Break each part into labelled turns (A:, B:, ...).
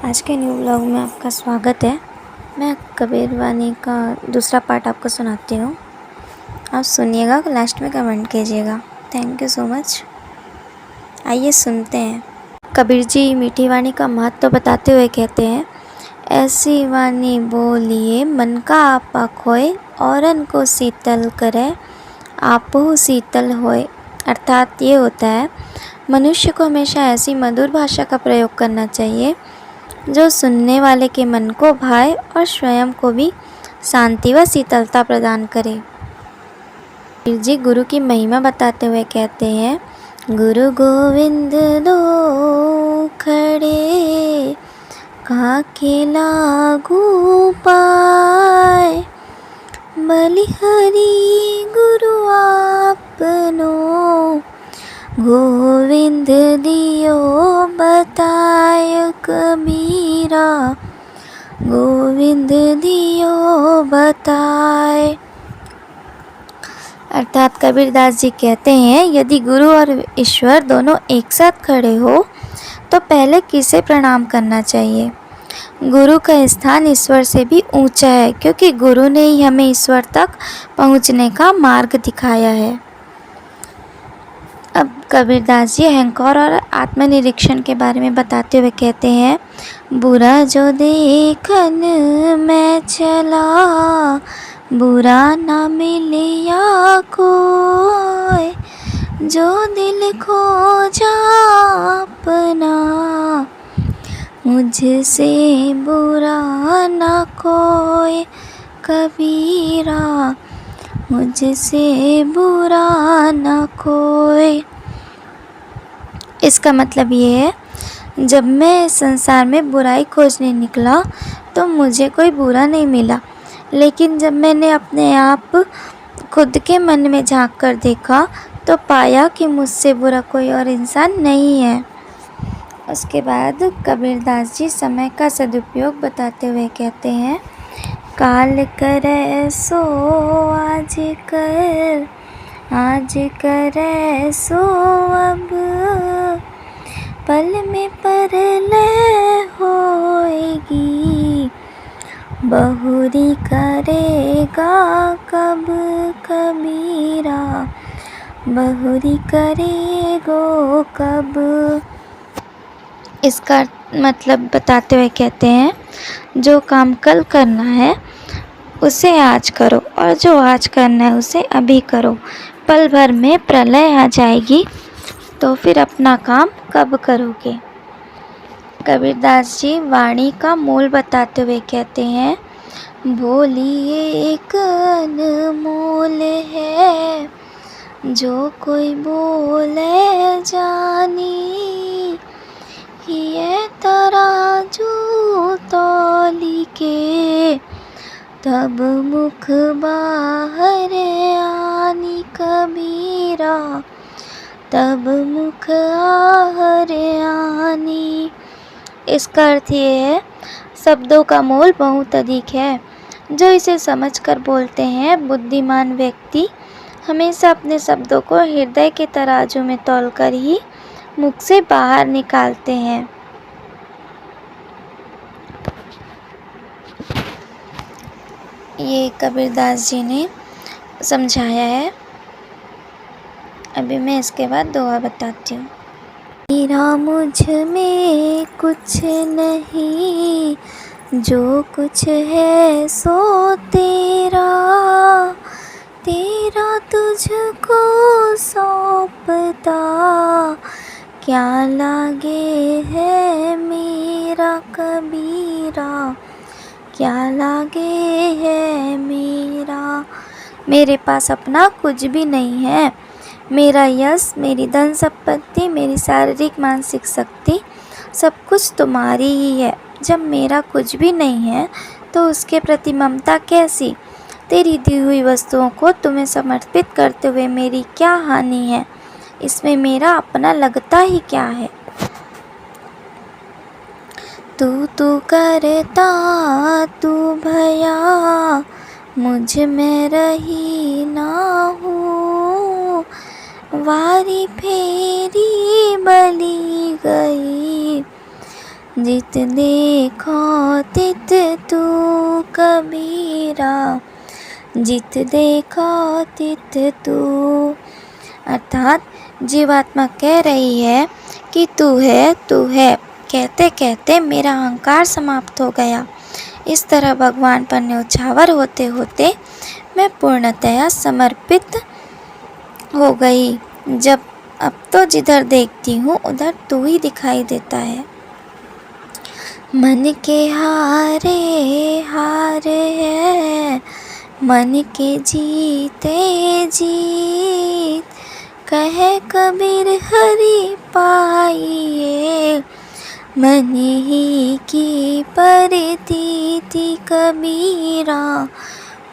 A: आज के new vlog में आपका स्वागत है। मैं कबीर वाणी का दूसरा पार्ट आपको सुनाती हूँ। आप सुनिएगा, लास्ट में कमेंट कीजिएगा। Thank you so much. आइए सुनते हैं। कबीर जी मीठी वाणी का महत्व बताते हुए कहते हैं, ऐसी वाणी बोलिए मन का आपा खोए, औरन को शीतल करे आपो शीतल होए। अर्थात ये होता है, मनुष्य को हमेशा ऐसी मधुर भाषा का प्रयोग करना चाहिए जो सुनने वाले के मन को भाए और स्वयं को भी शांति व शीतलता प्रदान करे। कबीर जी गुरु की महिमा बताते हुए कहते हैं, गुरु गोविंद दो खड़े काके लागू पाए, बलिहारी गुरु आपनो गोविंद दियो बताय कबीरा, गोविंद दियो बताए। अर्थात कबीरदास जी कहते हैं, यदि गुरु और ईश्वर दोनों एक साथ खड़े हो तो पहले किसे प्रणाम करना चाहिए। गुरु का स्थान ईश्वर से भी ऊंचा है, क्योंकि गुरु ने ही हमें ईश्वर तक पहुंचने का मार्ग दिखाया है। अब कबीरदास जी अहंकार और आत्मनिरीक्षण के बारे में बताते हुए कहते हैं, बुरा जो देखन मैं चला, बुरा ना मिलिया कोई, जो दिल खो जा अपना, मुझसे बुरा ना कोई कबीरा, मुझसे बुरा ना कोई। इसका मतलब ये है, जब मैं संसार में बुराई खोजने निकला तो मुझे कोई बुरा नहीं मिला, लेकिन जब मैंने अपने आप खुद के मन में झांक कर देखा तो पाया कि मुझसे बुरा कोई और इंसान नहीं है। उसके बाद कबीरदास जी समय का सदुपयोग बताते हुए कहते हैं, काल करे सो आज कर, आज करे सो अब, पल में परलय होएगी, बहुरी करेगा कब कबीरा, बहुरी करेगो कब। इसका मतलब बताते हुए कहते हैं, जो काम कल करना है उसे आज करो, और जो आज करना है उसे अभी करो। पल भर में प्रलय आ जाएगी तो फिर अपना काम कब करोगे। कबीरदास जी वाणी का मूल बताते हुए कहते हैं, बोलिए एक अनमोल है, जो कोई बोले जानी, ये तराजू तौली के तब मुख बाहर आनी कबीरा, तब मुख आहर आनी। इसका अर्थ ये है, शब्दों का मोल बहुत अधिक है। जो इसे समझकर बोलते हैं, बुद्धिमान व्यक्ति हमेशा अपने शब्दों को हृदय के तराजू में तौलकर ही मुख से बाहर निकालते हैं। ये कबीरदास जी ने समझाया है। अभी मैं इसके बाद दुआ बताती हूँ। मेरा मुझ में कुछ नहीं, जो कुछ है सो तेरा, तेरा तुझको सौंपता, क्या लागे है मेरा कबीरा, क्या लागे है मेरा। मेरे पास अपना कुछ भी नहीं है। मेरा यश, मेरी धन संपत्ति, मेरी शारीरिक मानसिक शक्ति, सब कुछ तुम्हारी ही है। जब मेरा कुछ भी नहीं है तो उसके प्रति ममता कैसी। तेरी दी हुई वस्तुओं को तुम्हें समर्पित करते हुए मेरी क्या हानि है। इसमें मेरा अपना लगता ही क्या है। तू करता तू भया, मुझ में रही ना हूँ, वारी फेरी बली गई, जित देखो तित तू कबीरा, जित देखो तित तू। अर्थात जीवात्मा कह रही है कि तू है, तू है, कहते कहते मेरा अहंकार समाप्त हो गया। इस तरह भगवान पर न्यौछावर होते होते मैं पूर्णतया समर्पित हो गई। जब अब तो जिधर देखती हूँ उधर तू ही दिखाई देता है। मन के हारे हार है, मन के जीते जीत, कहे कबीर हरि पाइए, मन ही की परतीति कबीरा,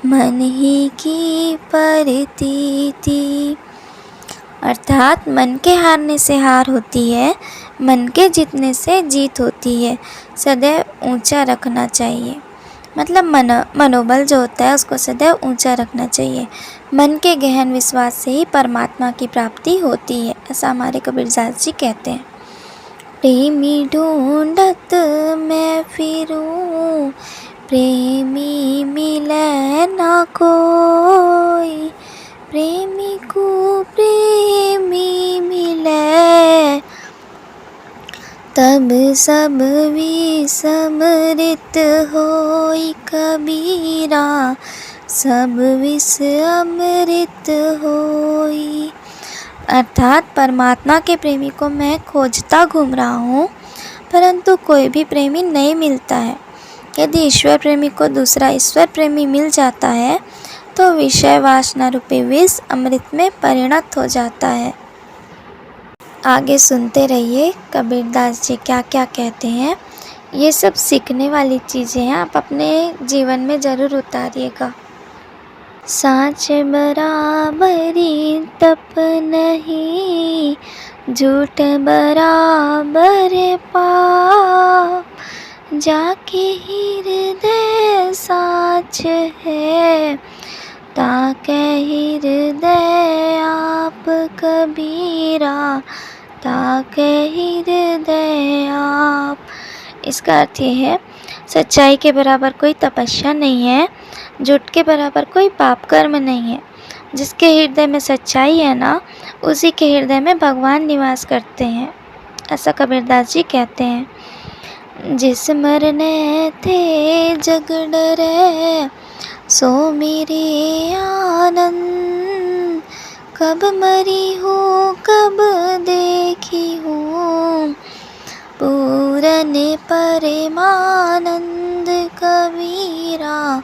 A: मन ही की परतीति। अर्थात मन के हारने से हार होती है, मन के जीतने से जीत होती है। सदैव ऊंचा रखना चाहिए, मतलब मनोबल जो होता है उसको सदैव ऊंचा रखना चाहिए। मन के गहन विश्वास से ही परमात्मा की प्राप्ति होती है, ऐसा हमारे कबीरदास जी कहते हैं। प्रेमी ढूंढत मैं फिरूं, प्रेमी मिले ना कोई, प्रेमी को प्रेमी मिले, तब सब विस्मृत होई कबीरा, सब विष अमृत होई। अर्थात परमात्मा के प्रेमी को मैं खोजता घूम रहा हूँ, परंतु कोई भी प्रेमी नहीं मिलता है। यदि ईश्वर प्रेमी को दूसरा ईश्वर प्रेमी मिल जाता है तो विषय वासना रूपी विष अमृत में परिणत हो जाता है। आगे सुनते रहिए कबीरदास जी क्या क्या कहते हैं। ये सब सीखने वाली चीज़ें हैं, आप अपने जीवन में ज़रूर उतारिएगा। साँच बराबरी तप नहीं, झूठ बराबर पाप, जाके हृदय साँच है, ताके हृदय आप कबीरा, ताके हृदय आप। इसका अर्थ ये है, सच्चाई के बराबर कोई तपस्या नहीं है, झूठ के बराबर कोई पाप कर्म नहीं है। जिसके हृदय में सच्चाई है ना, उसी के हृदय में भगवान निवास करते हैं, ऐसा कबीरदास जी कहते हैं। जिस मरने थे जग डरे, सो मेरे आनंद, कब मरी हूँ कब देखी हूँ, पूरन परमानंद कबीरा,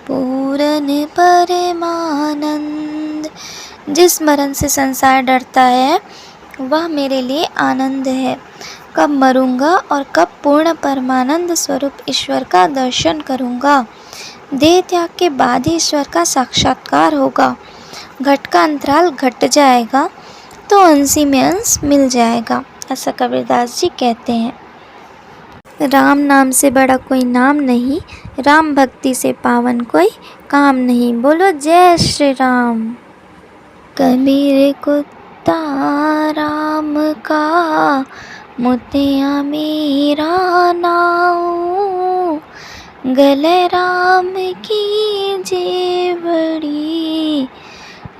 A: पूरन परमानंद। जिस मरण से संसार डरता है वह मेरे लिए आनंद है। कब मरूंगा और कब पूर्ण परमानंद स्वरूप ईश्वर का दर्शन करूंगा। देह त्याग के बाद ही ईश्वर का साक्षात्कार होगा। घट का अंतराल घट जाएगा तो अंशी में अंश मिल जाएगा, ऐसा कबीरदास जी कहते हैं। राम नाम से बड़ा कोई नाम नहीं, राम भक्ति से पावन कोई काम नहीं। बोलो जय श्री राम। कबीर कुत्ता राम का, मोतिया मेरा नाऊ, गले राम की जेवड़ी,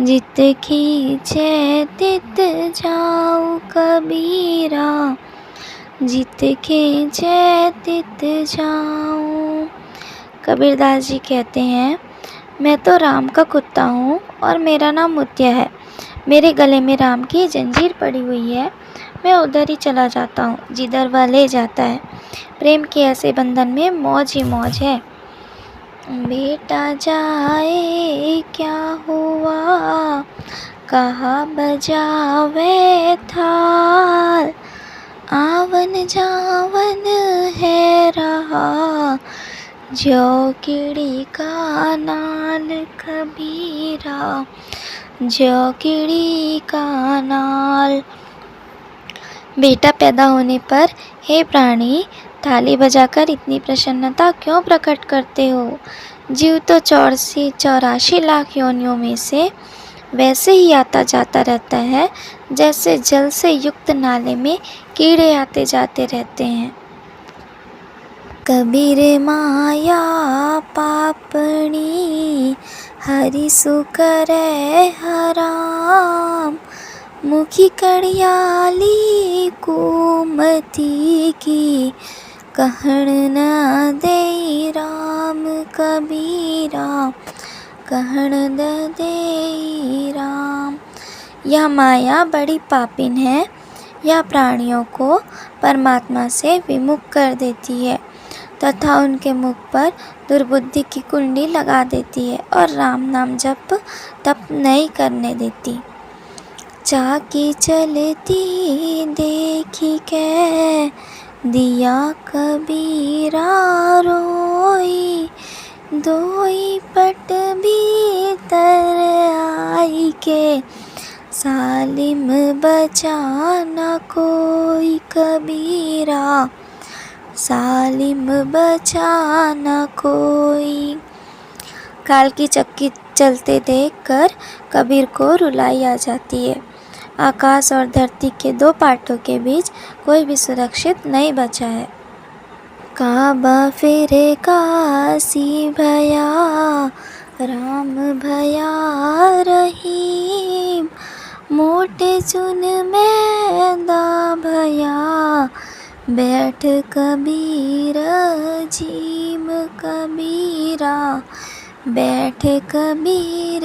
A: जित खींचे तित जाऊ कबीरा, जित खींचे तित जाऊं। कबीरदास जी कहते हैं, मैं तो राम का कुत्ता हूँ और मेरा नाम मोतिया है। मेरे गले में राम की जंजीर पड़ी हुई है, मैं उधर ही चला जाता हूँ जिधर वह ले जाता है। प्रेम के ऐसे बंधन में मौज ही मौज है। बेटा जाए क्या हुआ, कहाँ बजावे थाल, आवन जावन है रहा, जो कीड़ी का नाल कबीरा, जो कीड़ी का नाल। बेटा पैदा होने पर हे प्राणी, थाली बजाकर इतनी प्रसन्नता क्यों प्रकट करते हो। जीव तो 84 लाख योनियों में से वैसे ही आता जाता रहता है जैसे जल से युक्त नाले में कीड़े आते जाते रहते हैं। कबीर माया पापणी हरि सुकरै हराम। मुखी कड़ियाली कुमति की कहण न दे राम कबीरा, कहण न दे राम। यह माया बड़ी पापिन है, यह प्राणियों को परमात्मा से विमुख कर देती है तथा उनके मुख पर दुर्बुद्धि की कुंडी लगा देती है और राम नाम जप तप नहीं करने देती। चाकी चलती देखी के दिया कबीरा रोई, दोई पट भीतर आई के सालिम बचा न कोई कबीरा, सालिम बचा न कोई। काल की चक्की चलते देखकर कबीर को रुलाई आ जाती है। आकाश और धरती के दो पार्टों के बीच कोई भी सुरक्षित नहीं बचा है। काबा फिरे काशी भया, राम भया रहीम। मोटे चुन में दा भया, बैठ कबीर जीम कबीरा, बैठ कबीर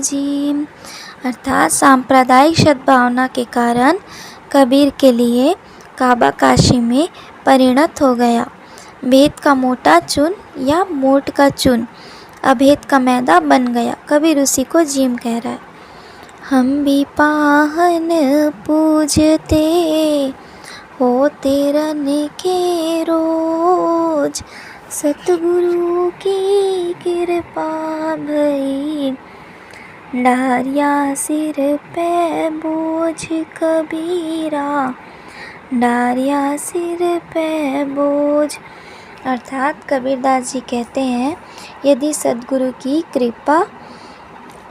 A: जीम। अर्थात सांप्रदायिक सद्भावना के कारण कबीर के लिए काबा काशी में परिणत हो गया। भेद का मोटा चुन या मोट का चुन अभेद का मैदा बन गया। कबीर उसी को जीम कह रहा है। हम भी पाहन पूजते होते रन के रोज, सतगुरु की कृपा भई, डारिया सिर पे बोझ कबीरा, डारिया सिर पे बोझ। अर्थात कबीरदास जी कहते हैं, यदि सद्गुरु की कृपा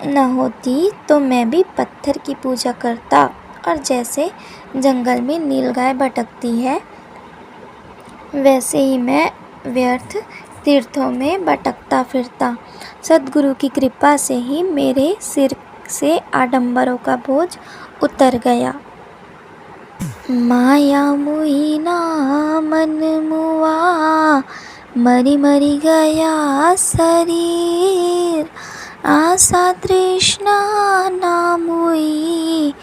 A: न होती तो मैं भी पत्थर की पूजा करता और जैसे जंगल में नीलगाय भटकती है वैसे ही मैं व्यर्थ तीर्थों में भटकता फिरता। सद्गुरु की कृपा से ही मेरे सिर से आडंबरों का बोझ उतर गया। माया मुई ना मन मुआ, मरी मरी गया शरीर। आशा तृष्णा ना मुई,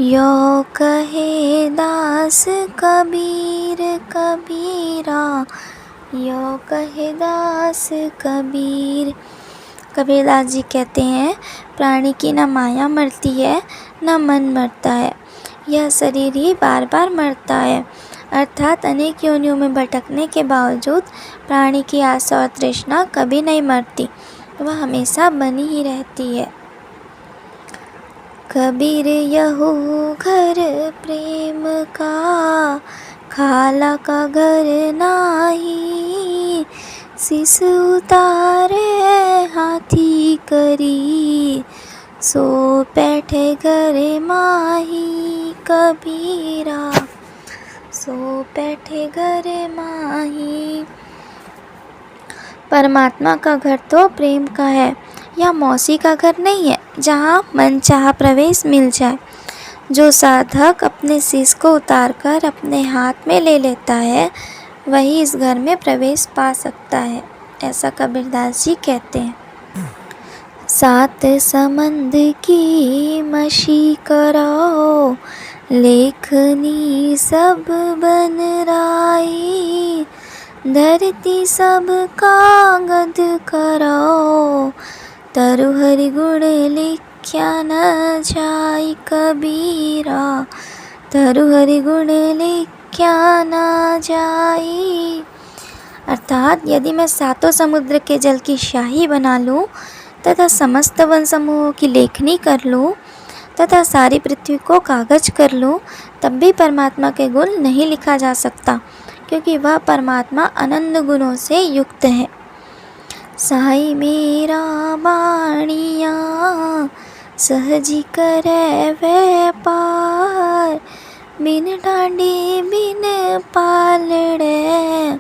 A: यो कहे दास कबीर कबीरा, यो कहे दास कबीर। कबीरदास जी कहते हैं, प्राणी की न माया मरती है न मन मरता है, यह शरीर ही बार बार मरता है। अर्थात अनेक योनियों में भटकने के बावजूद प्राणी की आशा और तृष्णा कभी नहीं मरती, वह हमेशा बनी ही रहती है। कबीर यहू घर प्रेम का, खाला का घर नाही। शीस उतारे हाथी करी, सो बैठे घर माही कबीरा, सो बैठे घर माही। परमात्मा का घर तो प्रेम का है, यह मौसी का घर नहीं है जहाँ मन चाहा प्रवेश मिल जाए। जो साधक अपने शीश को उतारकर अपने हाथ में ले लेता है वही इस घर में प्रवेश पा सकता है, ऐसा कबीरदास जी कहते हैं। सात समंद की मशी कराओ, लेखनी सब बन राई। धरती सब कागद कराओ, तरु हरि गुण लिख्या न जाई कबीरा, तरु हरि गुण लिख्या न जाई। अर्थात यदि मैं सातों समुद्र के जल की शाही बना लूँ तथा समस्त वन समूहों की लेखनी कर लूँ तथा सारी पृथ्वी को कागज कर लूँ, तब भी परमात्मा के गुण नहीं लिखा जा सकता, क्योंकि वह परमात्मा अनंत गुणों से युक्त है। साई मेरा बाणिया, सहजी करे व्यापार। बिन डांडी बिन पालड़े,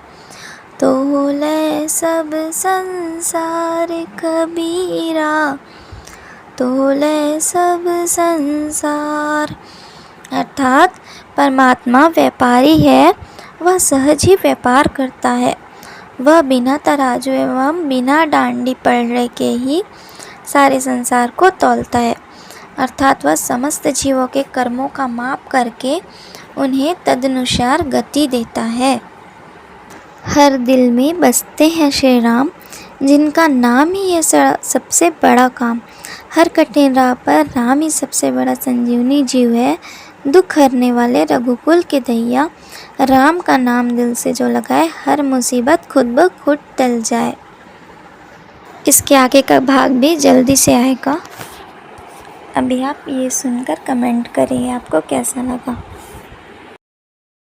A: तोले सब संसार कबीरा, तोले सब संसार। अर्थात परमात्मा व्यापारी है, वह सहज ही व्यापार करता है। वह बिना तराजू एवं बिना डांडी पलड़े के ही सारे संसार को तौलता है। अर्थात वह समस्त जीवों के कर्मों का माप करके उन्हें तदनुसार गति देता है। हर दिल में बसते हैं श्री राम, जिनका नाम ही है सबसे बड़ा काम। हर कठिन राह पर राम ही सबसे बड़ा संजीवनी जीव है। दुख हरने वाले रघुकुल के दैया, राम का नाम दिल से जो लगाए, हर मुसीबत खुद ब खुद टल जाए। इसके आगे का भाग भी जल्दी से आएगा। अभी आप ये सुनकर कमेंट करिए आपको कैसा लगा।